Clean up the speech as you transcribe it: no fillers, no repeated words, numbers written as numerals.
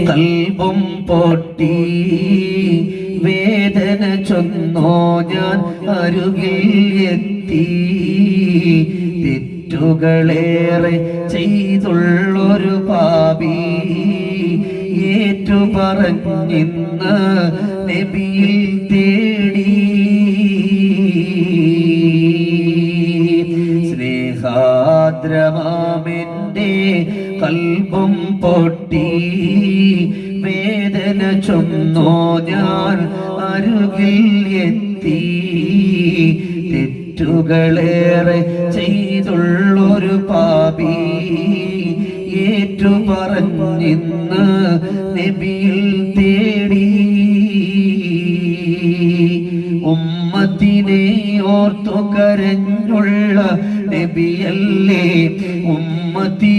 കൽബും പൊട്ടി വേദന ചൊന്നോ ഞാൻ അരുകിൽ എത്തി തെറ്റുകളേറെ ചെയ്തുള്ളൊരു പാപി ഏറ്റു പറഞ്ഞിന്ന് നബിയിൽ തേടി സ്നേഹാദ്രമാമെന്റെ കൽബും പൊട്ടി വേദന ചൊന്നോ ഞാൻ അരുകിൽ എത്തി തെറ്റുകളേറെ ചെയ്തുള്ളൊരു പാപി ഏറ്റു പറഞ്ഞിന്ന് നബിയിൽ തേടി ഉമ്മത്തിനെ ഓർത്തു കരഞ്ഞുള്ള നബിയല്ലേ ഉമ്മത്തി